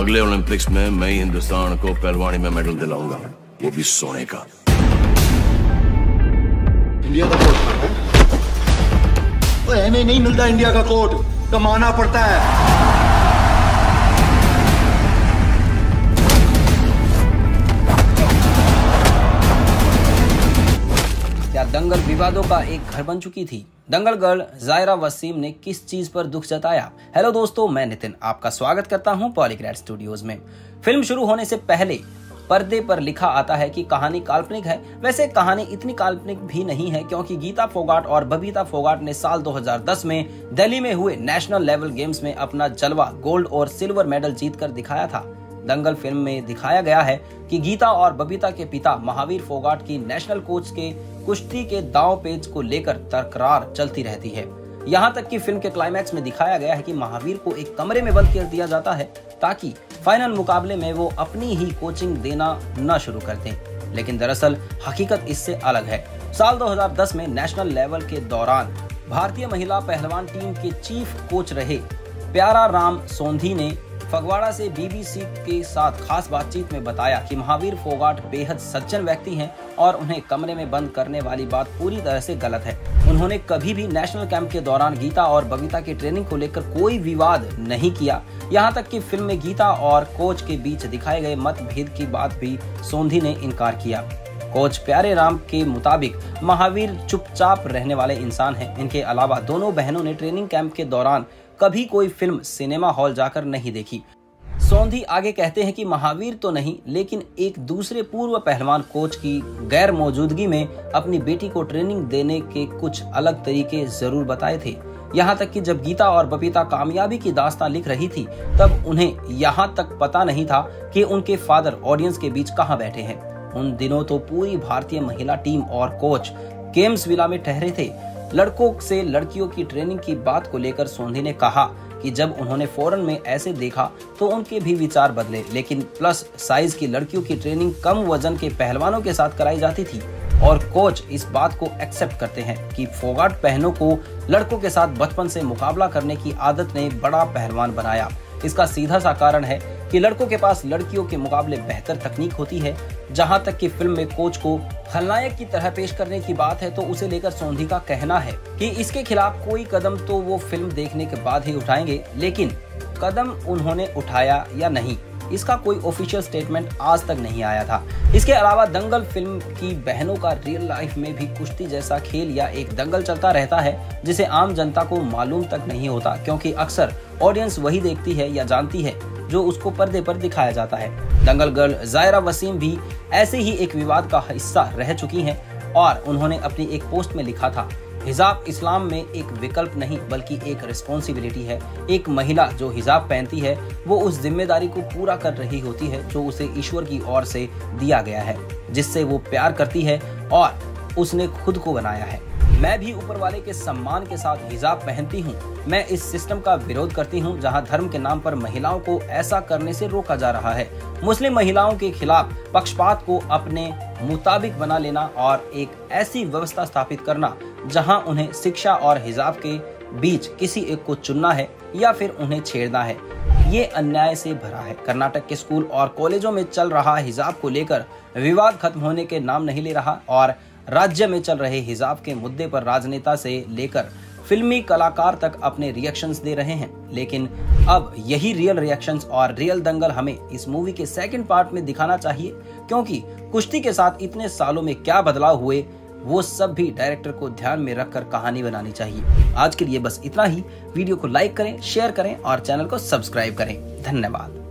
अगले ओलंपिक्स में मैं ही हिंदुस्तान को पहलवानी में मेडल दिलाऊंगा, वो भी सोने का। इंडिया का कोर्ट हमें नहीं मिलता, इंडिया का कोर्ट कमाना पड़ता है। क्या दंगल विवादों का एक घर बन चुकी थी? दंगल गर्ल जायरा वसीम ने किस चीज पर दुख जताया? हेलो दोस्तों, मैं नितिन आपका स्वागत करता हूं पॉलीग्रेड स्टूडियोज में। फिल्म शुरू होने से पहले पर्दे पर लिखा आता है कि कहानी काल्पनिक है। वैसे कहानी इतनी काल्पनिक भी नहीं है, क्योंकि गीता फोगाट और बबीता फोगाट ने साल 2010 में दिल्ली में हुए नेशनल लेवल गेम्स में अपना जलवा गोल्ड और सिल्वर मेडल जीतकर दिखाया था। दंगल फिल्म में दिखाया गया है कि गीता और बबीता के पिता महावीर फोगाट की नेशनल कोच के कुश्ती के दांव पेच को लेकर तकरार चलती रहती है। यहाँ तक कि फिल्म के क्लाइमैक्स में दिखाया गया है कि महावीर को एक कमरे में बंद कर दिया जाता है ताकि फाइनल मुकाबले में वो अपनी ही कोचिंग देना न शुरू कर दें। लेकिन दरअसल हकीकत इससे अलग है। साल 2010 में नेशनल लेवल के दौरान भारतीय महिला पहलवान टीम के चीफ कोच रहे प्यारा राम सोंधी ने फगवाड़ा से बीबीसी के साथ खास बातचीत में बताया कि महावीर फोगाट बेहद सज्जन व्यक्ति हैं और उन्हें कमरे में बंद करने वाली बात पूरी तरह से गलत है। उन्होंने कभी भी नेशनल कैंप के दौरान गीता और बबीता की ट्रेनिंग को लेकर कोई विवाद नहीं किया। यहाँ तक कि फिल्म में गीता और कोच के बीच दिखाए गए मतभेद की बात भी सोंधी ने इनकार किया। कोच प्यारे राम के मुताबिक महावीर चुपचाप रहने वाले इंसान हैं। इनके अलावा दोनों बहनों ने ट्रेनिंग कैंप के दौरान कभी कोई फिल्म सिनेमा हॉल जाकर नहीं देखी। सोंधी आगे कहते हैं कि महावीर तो नहीं, लेकिन एक दूसरे पूर्व पहलवान कोच की गैर मौजूदगी में अपनी बेटी को ट्रेनिंग देने के कुछ अलग तरीके जरूर बताए थे। यहाँ तक कि जब गीता और बबीता कामयाबी की दास्तां लिख रही थी, तब उन्हें यहाँ तक पता नहीं था कि उनके फादर ऑडियंस के बीच कहाँ बैठे हैं। उन दिनों तो पूरी भारतीय महिला टीम और कोच गेम्स विला में ठहरे थे। लड़कों से लड़कियों की ट्रेनिंग की बात को लेकर सोंधी ने कहा कि जब उन्होंने फॉरेन में ऐसे देखा तो उनके भी विचार बदले, लेकिन प्लस साइज की लड़कियों की ट्रेनिंग कम वजन के पहलवानों के साथ कराई जाती थी और कोच इस बात को एक्सेप्ट करते हैं कि फोगाट बहनों को लड़कों के साथ बचपन से मुकाबला करने की आदत ने बड़ा पहलवान बनाया। इसका सीधा सा कारण है कि लड़कों के पास लड़कियों के मुकाबले बेहतर तकनीक होती है। जहां तक कि फिल्म में कोच को खलनायक की तरह पेश करने की बात है, तो उसे लेकर सोंधी का कहना है कि इसके खिलाफ कोई कदम तो वो फिल्म देखने के बाद ही उठाएंगे, लेकिन कदम उन्होंने उठाया या नहीं, इसका कोई ऑफिशियल स्टेटमेंट आज तक नहीं आया था। इसके अलावा दंगल फिल्म की बहनों का रियल लाइफ में भी कुश्ती जैसा खेल या एक दंगल चलता रहता है, जिसे आम जनता को मालूम तक नहीं होता, क्योंकि अक्सर ऑडियंस वही देखती है या जानती है जो उसको पर्दे पर दिखाया जाता है। दंगल गर्ल जायरा वसीम भी ऐसे ही एक विवाद का हिस्सा रह चुकी हैं और उन्होंने अपनी एक पोस्ट में लिखा था, हिजाब इस्लाम में एक विकल्प नहीं बल्कि एक रिस्पॉन्सिबिलिटी है। एक महिला जो हिजाब पहनती है वो उस जिम्मेदारी को पूरा कर रही होती है जो उसे ईश्वर की ओर से दिया गया है, जिससे वो प्यार करती है और उसने खुद को बनाया है। मैं भी ऊपर वाले के सम्मान के साथ हिजाब पहनती हूँ। मैं इस सिस्टम का विरोध करती हूँ जहाँ धर्म के नाम पर महिलाओं को ऐसा करने से रोका जा रहा है। मुस्लिम महिलाओं के खिलाफ पक्षपात को अपने मुताबिक बना लेना और एक ऐसी व्यवस्था स्थापित करना जहाँ उन्हें शिक्षा और हिजाब के बीच किसी एक को चुनना है या फिर उन्हें छेड़ना है, ये अन्याय से भरा है। कर्नाटक के स्कूल और कॉलेजों में चल रहा हिजाब को लेकर विवाद खत्म होने के नाम नहीं ले रहा और राज्य में चल रहे हिजाब के मुद्दे पर राजनेता से लेकर फिल्मी कलाकार तक अपने रिएक्शंस दे रहे हैं। लेकिन अब यही रियल रिएक्शंस और रियल दंगल हमें इस मूवी के सेकंड पार्ट में दिखाना चाहिए, क्योंकि कुश्ती के साथ इतने सालों में क्या बदलाव हुए वो सब भी डायरेक्टर को ध्यान में रखकर कहानी बनानी चाहिए। आज के लिए बस इतना ही। वीडियो को लाइक करें, शेयर करें और चैनल को सब्सक्राइब करें। धन्यवाद।